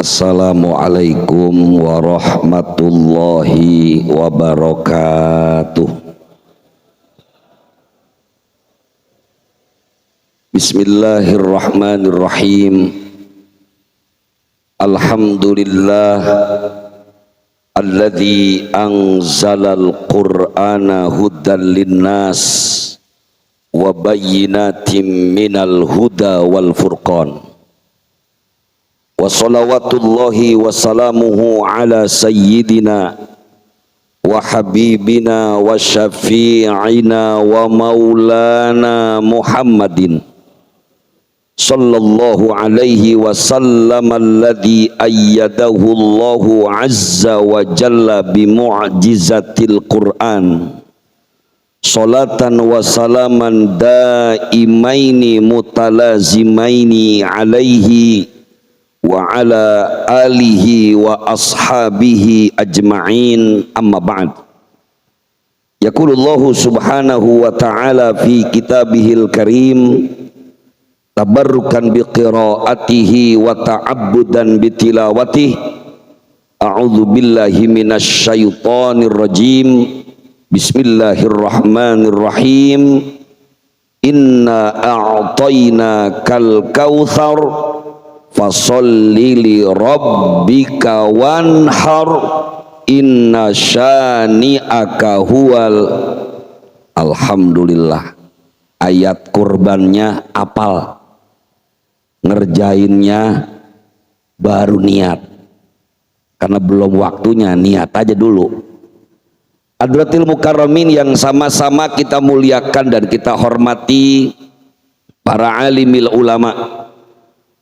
Assalamualaikum warahmatullahi wabarakatuh. Bismillahirrahmanirrahim. Alhamdulillah alladzi anzalal qur'ana hudan linnas wa bayyinatin minal huda wal furqan. Wa salawatullahi wa salamuhu ala sayyidina wa habibina wa syafi'ina wa maulana Muhammadin sallallahu alaihi wa sallam alladhi ayyadahu Allahu azza wa jalla bi mu'jizatil Qur'an. Salatan wa salaman daimaini mutalazimaini alaihi wa ala alihi wa ashabihi ajma'in, amma ba'd. Yaqulullahu subhanahu wa ta'ala fi kitabihil karim tabarrukan bi qiraatihi wa ta'abbudan bi tilawatihi. A'udzu billahi minasy syaithanir rajim. Bismillahirrahmanirrahim. Inna a'tainakal kautsar fasolli li rabbika wanhar inna syani'aka huwal. Alhamdulillah, ayat kurbannya apal, ngerjainnya baru niat karena belum waktunya, niat aja dulu. Hadratil mukarramin yang sama-sama kita muliakan dan kita hormati, para alimil ulama,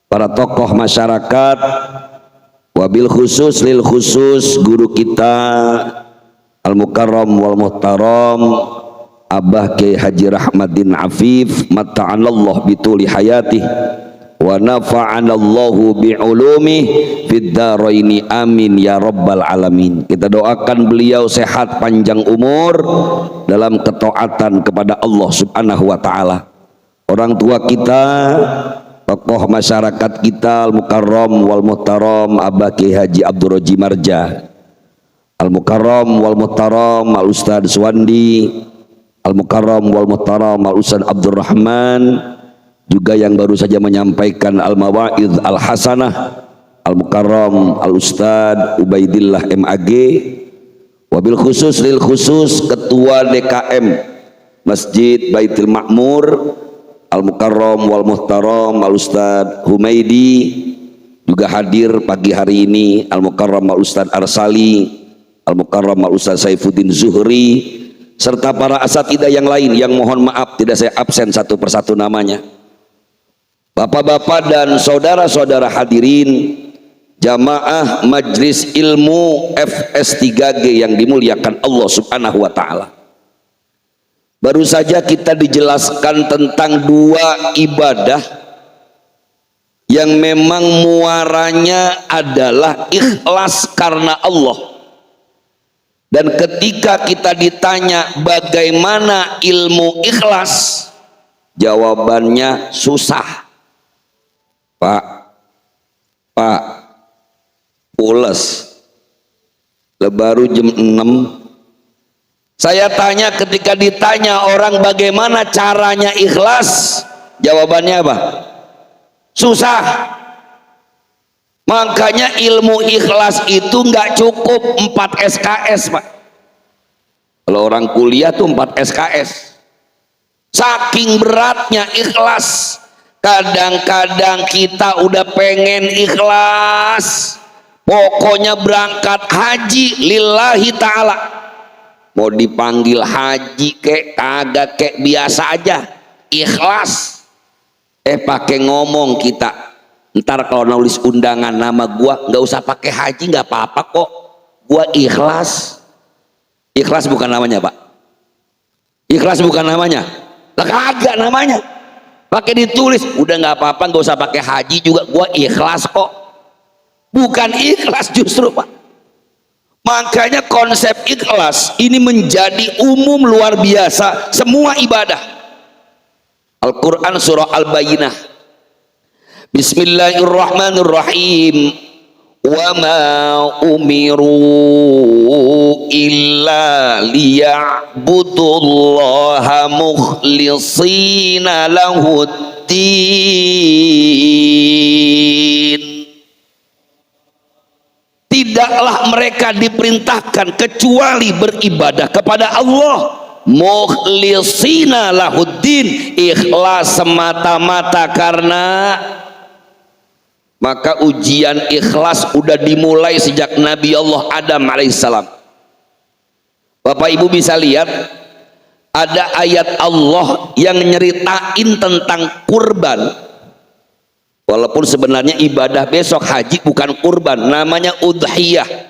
para tokoh masyarakat, wabil khusus lil khusus guru kita al mukarram wal muhtaram Abah Kiai Haji Rahmadin Afif, mata'anallah bituli hayatih wa nafa'anallahu bi'ulumih fid dharaini, amin ya rabbal alamin. Kita doakan beliau sehat panjang umur dalam ketaatan kepada Allah subhanahu wa ta'ala. Orang tua kita, tokoh masyarakat kita, Al-Mukarram wal Muhtaram Abah Kiai Haji Abdul Roji Marja, Al-Mukarram wal Muhtaram Al Ustad Suwandi, Al-Mukarram wal Muhtaram Al Ustad Abdul Rahman, juga yang baru saja menyampaikan Al-Mawa'idh Al-Hasanah, Al-Mukarram Al Ustad Ubaidillah MAG, wabil khusus lil khusus Ketua DKM Masjid Baitul Ma'mur Al-Mukarram wal Muhtaram Al Ustad Humaidi, juga hadir pagi hari ini Al-Mukarram Al Ustad Arsali, Al-Mukarram Al Ustad Saifuddin Zuhri, serta para asatidah yang lain yang mohon maaf tidak saya absen satu persatu namanya. Bapak-bapak dan saudara-saudara hadirin jamaah Majlis Ilmu FS3G yang dimuliakan Allah subhanahu wa ta'ala. Baru saja kita dijelaskan tentang dua ibadah yang memang muaranya adalah ikhlas karena Allah. Dan ketika kita ditanya bagaimana ilmu ikhlas, jawabannya susah. Pak, pules, baru jam 6. Saya tanya, ketika ditanya orang bagaimana caranya ikhlas, jawabannya apa? Susah. Makanya ilmu ikhlas itu nggak cukup 4 SKS, Pak. Kalau orang kuliah tuh 4 SKS. Saking beratnya ikhlas. Kadang-kadang kita udah pengen ikhlas, pokoknya berangkat haji lillahi ta'ala, mau dipanggil haji kek kagak kek biasa aja ikhlas. Pakai ngomong kita, ntar kalau nulis undangan nama gua nggak usah pakai haji, nggak apa-apa kok, gua ikhlas. Ikhlas bukan namanya, Pak. Ikhlas bukan namanya. Lah kagak namanya. Pakai ditulis, udah nggak apa-apa, nggak usah pakai haji juga, gua ikhlas kok. Bukan ikhlas justru, Pak. Makanya konsep ikhlas ini menjadi umum luar biasa semua ibadah. Al-Quran surah Al-Bayyinah, Bismillahirrahmanirrahim. wa ma umiru illa liya'budullaha mukhlishina lahuddin. Tidaklah mereka diperintahkan kecuali beribadah kepada Allah mukhlishina lahuddin, ikhlas semata-mata karena. Maka ujian ikhlas udah dimulai sejak Nabi Allah Adam alaihissalam. Bapak Ibu bisa lihat ada ayat Allah yang nyeritain tentang kurban, walaupun sebenarnya ibadah besok haji bukan kurban, namanya udhiyah.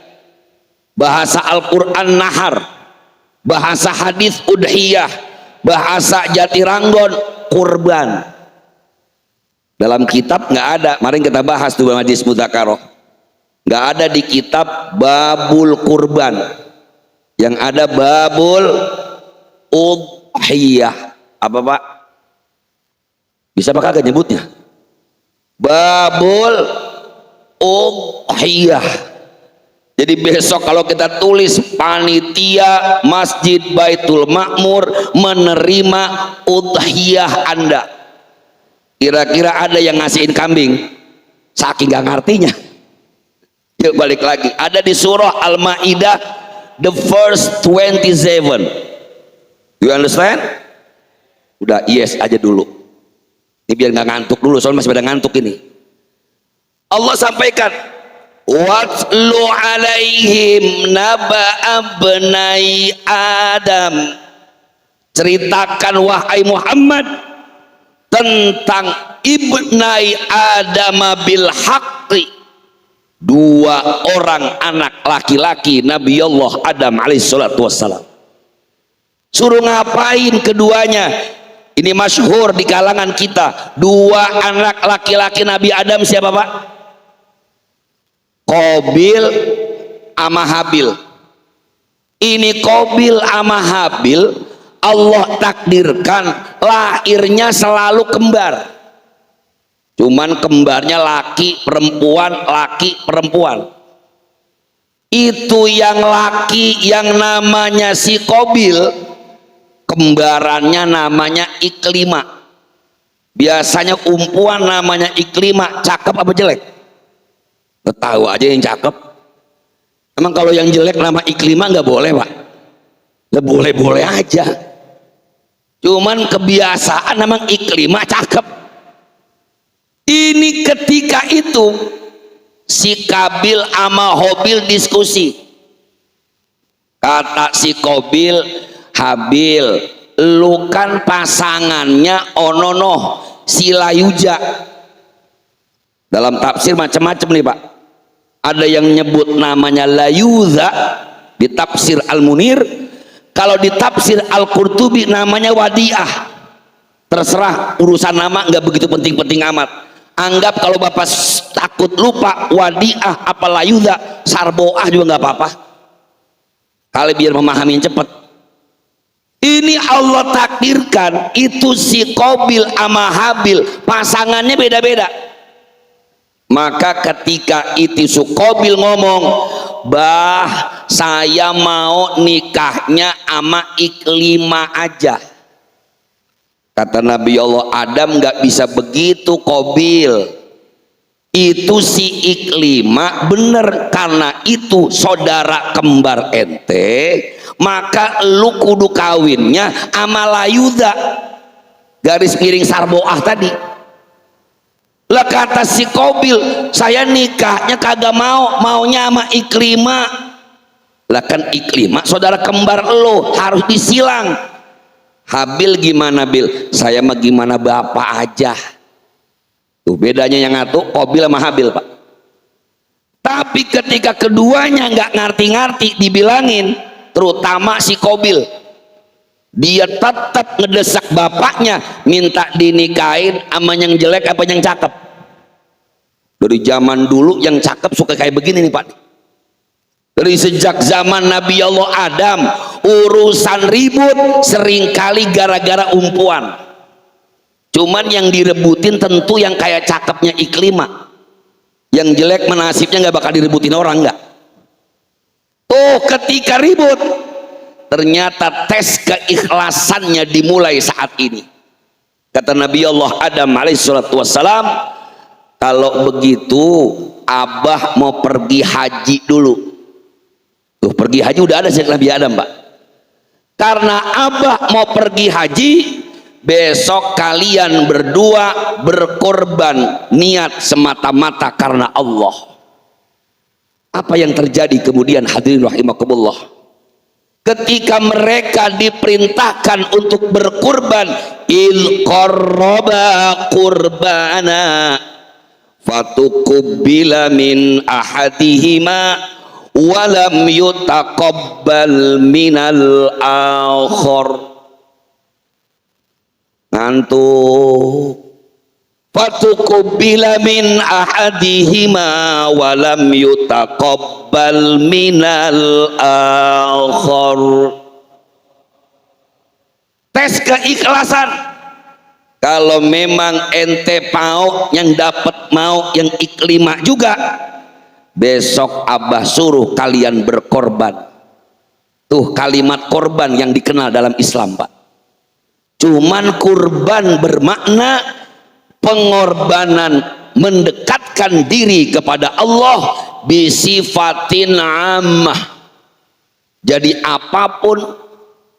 Bahasa Al-Quran nahar, bahasa hadis udhiyah, bahasa Jatiranggon kurban. Dalam kitab nggak ada, kemarin kita bahas tuh hadis mudzakarah, nggak ada di kitab babul kurban, yang ada babul udhiyah. Apa Pak? Bisa Pak kagak nyebutnya? Babul udhiyah. Jadi besok kalau kita tulis panitia Masjid Baitul Makmur menerima udhiyah Anda, kira-kira ada yang ngasihin kambing, saking gak ngartinya. Yuk balik lagi, ada di surah Al-Ma'idah the verse 27. You understand? Udah yes aja dulu, ini biar gak ngantuk dulu, soalnya masih pada ngantuk ini. Allah sampaikan watlu alaihim naba'a bnai Adam, ceritakan wahai Muhammad tentang ibnai Adam bil haqqi, dua orang anak laki-laki Nabi Allah Adam alaihissalatu wassalam. Suruh ngapain keduanya? Ini masyhur di kalangan kita. Dua anak laki-laki Nabi Adam siapa Pak? Qabil sama Habil. Ini Qabil sama Habil Allah takdirkan lahirnya selalu kembar, cuman kembarnya laki perempuan. Itu yang laki yang namanya si Qabil, kembarannya namanya Iklima. Biasanya umpuan namanya Iklima, cakep apa jelek? Tahu aja yang cakep. Emang kalau yang jelek nama Iklima nggak boleh Pak? Nggak boleh-boleh aja. Cuman kebiasaan memang Iklimah cakep. Ini ketika itu si Qabil sama Habil diskusi. Kata si Qabil, Habil, lu kan pasangannya ononoh si Layuja. Dalam tafsir macam-macam nih Pak. Ada yang nyebut namanya Layuza di tafsir Al-Munir. Kalau di tafsir Al-Qurtubi namanya Wadiah. Terserah, urusan nama nggak begitu penting-penting amat. Anggap kalau Bapak takut lupa Wadiah apa Layuza, Sarboah juga nggak apa-apa. Kali biar memahami cepat. Ini Allah takdirkan itu si Qabil sama Habil pasangannya beda-beda. Maka ketika itu si Qabil ngomong, bah saya mau nikahnya sama Iklima aja. Kata Nabi Allah Adam, nggak bisa begitu Qabil, itu si Iklima bener, karena itu saudara kembar ente, maka lu kudu kawinnya sama Layuza, garis miring Sarboah tadi. Lah kata si Qabil, saya nikahnya kagak mau, maunya sama Iklima. Lah kan Iklima saudara kembar lo, harus disilang. Habil gimana Bil? Saya mah gimana bapak aja. Tuh bedanya yang ngatur Qabil sama Habil Pak. Tapi ketika keduanya nggak ngerti-ngerti dibilangin, terutama si Qabil, dia tetap ngedesak bapaknya minta dinikahin sama yang jelek apa yang cakep. Dari zaman dulu yang cakep suka kayak begini nih Pak. Dari sejak zaman Nabi Allah Adam urusan ribut seringkali gara-gara umpuan. Cuman yang direbutin tentu yang kayak cakepnya Iklimah. Yang jelek menasibnya nggak bakal diributin orang, nggak. Tuh ketika ribut, ternyata tes keikhlasannya dimulai saat ini. Kata Nabi Allah Adam alaihissalatu wassalam, kalau begitu abah mau pergi haji dulu. Tuh pergi haji udah ada sejak Nabi Adam, Pak. Karena abah mau pergi haji, besok kalian berdua berkorban niat semata-mata karena Allah. Apa yang terjadi kemudian hadirin rahimakumullah? Ketika mereka diperintahkan untuk berkurban, il qarraba qurbana fatukubbila min ahadihima walam yutaqabbal minal akhar. Ngantuk. Fatukubbila min ahadihima walam yutaqabbal minal akhar. Tes keikhlasan. Kalau memang ente mau, yang dapat mau, yang Iklimah juga, besok abah suruh kalian berkorban. Tuh kalimat korban yang dikenal dalam Islam, Pak. Cuman kurban bermakna pengorbanan mendekatkan diri kepada Allah bisifatin ammah. Jadi apapun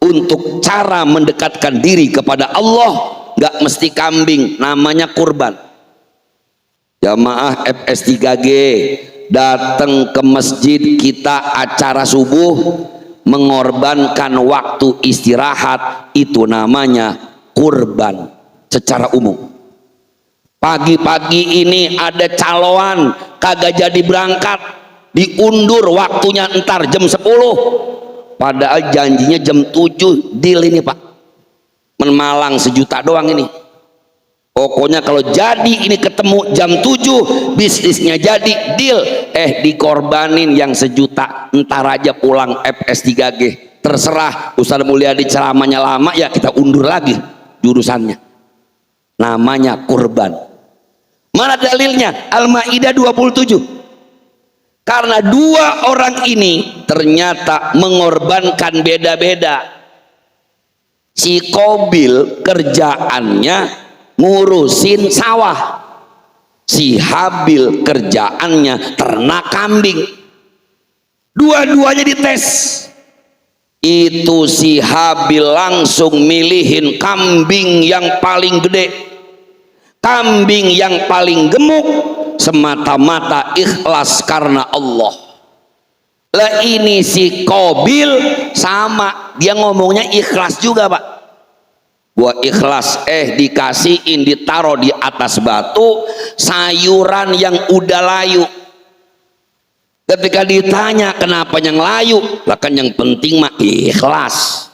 untuk cara mendekatkan diri kepada Allah, nggak mesti kambing, namanya kurban. Jamaah FS3G datang ke masjid kita acara subuh, mengorbankan waktu istirahat, itu namanya kurban secara umum. Pagi-pagi ini ada caloan kagak jadi berangkat, diundur waktunya entar jam 10, padahal janjinya jam 7. Deal ini, Pak. Malang 1 juta doang ini. Pokoknya kalau jadi ini ketemu jam 7, bisnisnya jadi, deal. Dikorbanin yang 1 juta, entar aja pulang FS3G. Terserah Ustaz Mulyadi ceramahnya lama, ya kita undur lagi jurusannya. Namanya kurban. Mana dalilnya? Al-Maidah 27. Karena dua orang ini ternyata mengorbankan beda-beda. Si Qabil kerjaannya ngurusin sawah, si Habil kerjaannya ternak kambing. Dua-duanya dites. Itu si Habil langsung milihin kambing yang paling gede, kambing yang paling gemuk, semata-mata ikhlas karena Allah. Lah ini si Qabil sama, dia ngomongnya ikhlas juga, Pak. Gua ikhlas, dikasihin, ditaruh di atas batu sayuran yang udah layu. Ketika ditanya kenapa yang layu, lah kan yang penting mah ikhlas.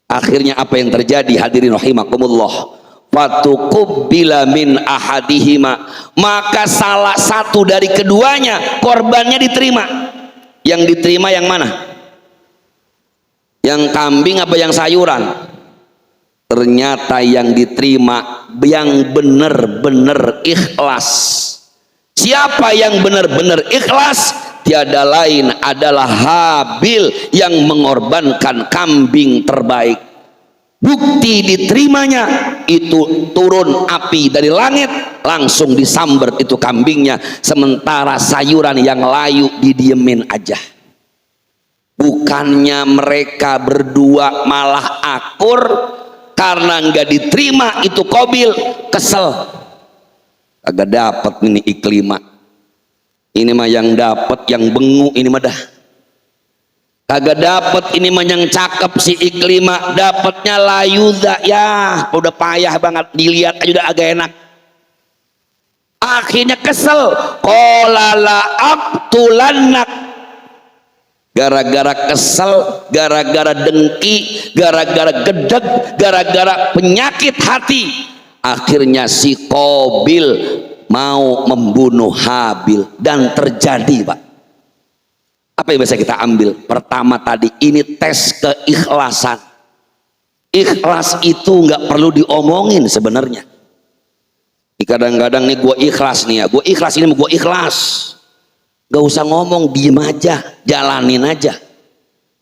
Akhirnya apa yang terjadi hadirin rahimakumullah? Fatukubbila min ahadihima, maka salah satu dari keduanya korbannya diterima. Yang diterima yang mana? Yang kambing apa yang sayuran? Ternyata yang diterima yang benar-benar ikhlas. Siapa yang benar-benar ikhlas? Tiada lain adalah Habil yang mengorbankan kambing terbaik. Bukti diterimanya itu turun api dari langit, langsung disamber itu kambingnya, sementara sayuran yang layu didiemin aja. Bukannya mereka berdua malah akur, karena nggak diterima itu Qabil kesel. Agak dapat ini Iklimah, ini mah yang dapat yang bengu ini mah dah. Kagak dapat ini mah yang cakep si Iklimah, dapatnya layuza, ya udah payah banget, dilihat aja udah agak enak. Akhirnya kesel, qala la aqtulannak. Gara-gara kesel, gara-gara dengki, gara-gara gedeg, gara-gara penyakit hati, akhirnya si Qabil mau membunuh Habil. Dan terjadi, Pak. Apa yang bisa kita ambil? Pertama tadi, ini tes keikhlasan. Ikhlas itu nggak perlu diomongin sebenarnya. Kadang-kadang nih gue ikhlas nih ya, gue ikhlas ini, gue ikhlas, gak usah ngomong, diem aja, jalanin aja.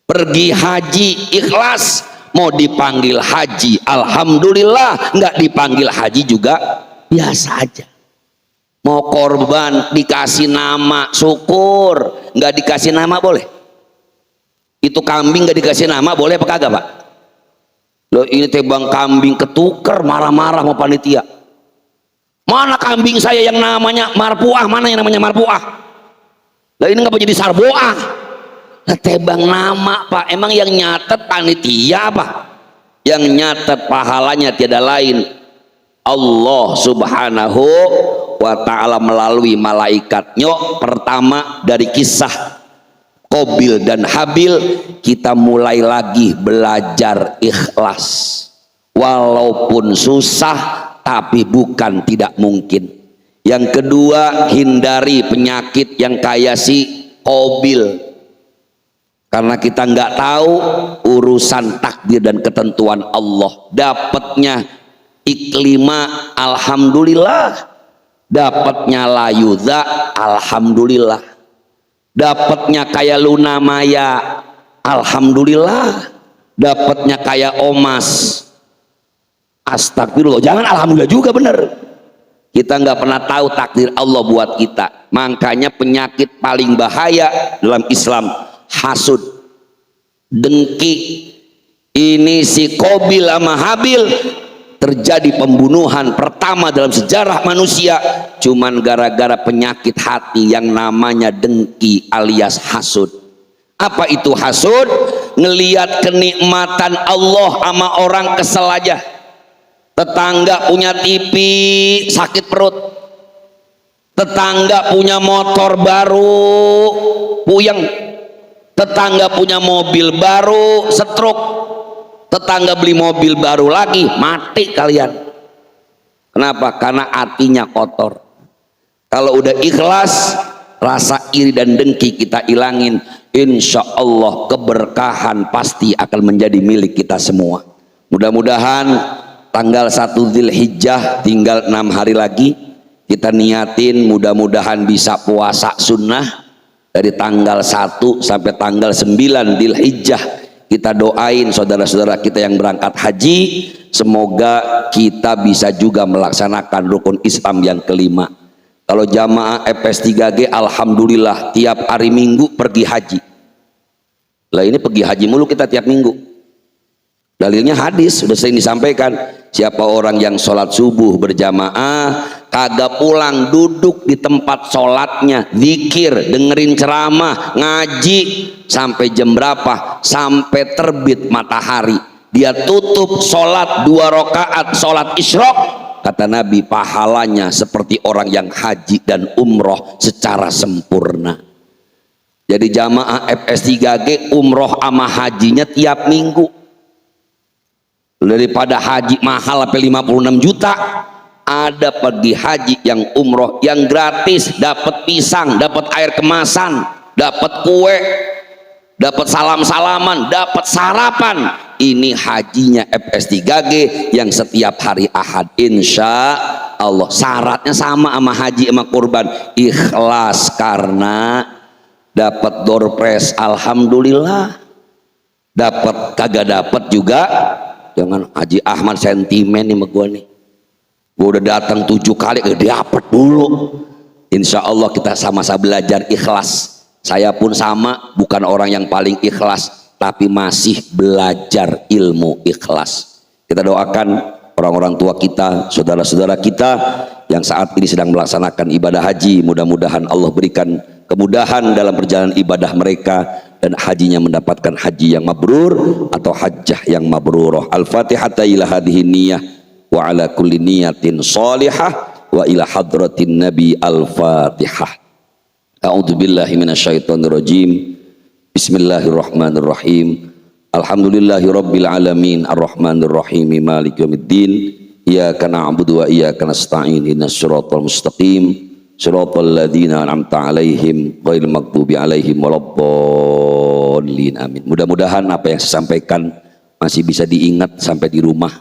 Pergi haji ikhlas, mau dipanggil haji alhamdulillah, nggak dipanggil haji juga biasa aja. Mau korban dikasih nama syukur, nggak dikasih nama boleh. Itu kambing nggak dikasih nama boleh apa kagak pak? Loh ini tebang kambing ketuker, marah-marah mau panitia. Mana kambing saya yang namanya marpuah, mana yang namanya marpuah? Lah ini nggak jadi sarboah. Lah tebang nama pak, emang yang nyatet panitia apa? Yang nyatet pahalanya tiada lain Allah subhanahu wa ta'ala melalui malaikatnya. Pertama dari kisah Qabil dan Habil, kita mulai lagi belajar ikhlas. Walaupun susah tapi bukan tidak mungkin. Yang kedua, hindari penyakit yang kayak si Qabil, karena kita nggak tahu urusan takdir dan ketentuan Allah. Dapatnya iklima alhamdulillah, dapatnya layudha alhamdulillah, dapatnya kayak Luna Maya alhamdulillah, dapatnya kayak Omas astagfirullah, jangan alhamdulillah juga, bener. Kita nggak pernah tahu takdir Allah buat kita. Makanya penyakit paling bahaya dalam Islam hasud, dengki. Ini si Qabil sama Habil, terjadi pembunuhan pertama dalam sejarah manusia cuman gara-gara penyakit hati yang namanya dengki alias hasud. Apa itu hasud? Ngelihat kenikmatan Allah sama orang kesel aja. Tetangga punya TV sakit perut, tetangga punya motor baru puyeng, tetangga punya mobil baru stroke, tetangga beli mobil baru lagi mati kalian. Kenapa? Karena hatinya kotor. Kalau udah ikhlas, rasa iri dan dengki kita ilangin, insya Allah keberkahan pasti akan menjadi milik kita semua. Mudah-mudahan tanggal 1 Dzulhijjah tinggal 6 hari lagi, kita niatin mudah-mudahan bisa puasa sunnah dari tanggal 1 sampai tanggal 9 Dzulhijjah. Kita doain saudara-saudara kita yang berangkat haji, semoga kita bisa juga melaksanakan rukun Islam yang kelima. Kalau jamaah FS3G alhamdulillah tiap hari Minggu pergi haji. Lah ini pergi haji mulu kita tiap minggu. Dalilnya hadis sudah sering disampaikan, siapa orang yang sholat subuh berjamaah kagak pulang, duduk di tempat sholatnya, zikir, dengerin ceramah, ngaji sampai jam berapa? Sampai terbit matahari. Dia tutup sholat 2 rakaat sholat isyraq, kata Nabi pahalanya seperti orang yang haji dan umroh secara sempurna. Jadi jamaah FS3G umroh sama hajinya tiap minggu. Daripada haji mahal sampai 56 juta, ada pergi haji yang umroh yang gratis, dapat pisang, dapat air kemasan, dapat kue, dapat salam-salaman, dapat sarapan. Ini hajinya FS3G yang setiap hari Ahad, insya Allah. Syaratnya sama haji sama kurban, ikhlas, karena dapat door prize alhamdulillah, dapat kagak dapat juga jangan. Haji Ahmad sentimen nih sama gua nih, gua udah datang 7 kali dapat dulu. Insya Allah kita sama-sama belajar ikhlas. Saya pun sama, bukan orang yang paling ikhlas, tapi masih belajar ilmu ikhlas. Kita doakan orang-orang tua kita, saudara-saudara kita yang saat ini sedang melaksanakan ibadah haji, mudah-mudahan Allah berikan kemudahan dalam perjalanan ibadah mereka dan hajinya mendapatkan haji yang mabrur atau hajjah yang mabrurah. Al-Fatihah ila hadhihi niyyah wa ala kulli niyatin shalihah wa ila hadratin nabi. Al-Fatihah. A'udzu billahi minasyaitonir rajim. Bismillahirrahmanirrahim. Alhamdulillahi rabbil alamin arrahmanir rahim maliki yaumiddin. Iyyaka na'budu wa iyyaka nasta'in ihdinas siratal mustaqim siratal ladzina an'amta 'alaihim ghairil maghdubi 'alaihim waladdallin. Amin. Mudah-mudahan apa yang saya sampaikan masih bisa diingat sampai di rumah.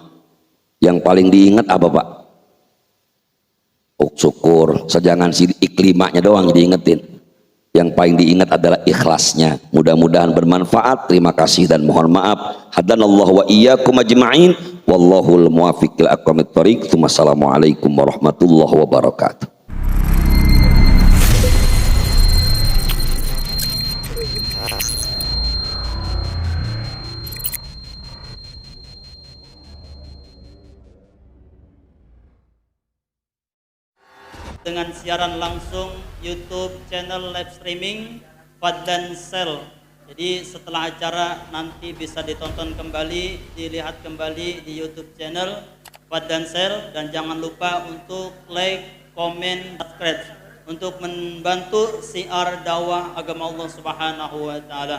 Yang paling diingat apa Pak? syukur sejangan si iklimanya doang diingetin, yang paling diingat adalah ikhlasnya. Mudah-mudahan bermanfaat. Terima kasih dan mohon maaf. Hadanallahu wa iyyakum ajma'in wallahul muwaffiq ila aqwamit thoriq. Wassalamualaikum warahmatullahi wabarakatuh. Dengan siaran langsung YouTube channel live streaming Fadlan Sel. Jadi setelah acara nanti bisa ditonton kembali, dilihat kembali di YouTube channel Fadlan Sel, dan jangan lupa untuk like, komen, subscribe untuk membantu siar dakwah agama Allah Subhanahu wa taala.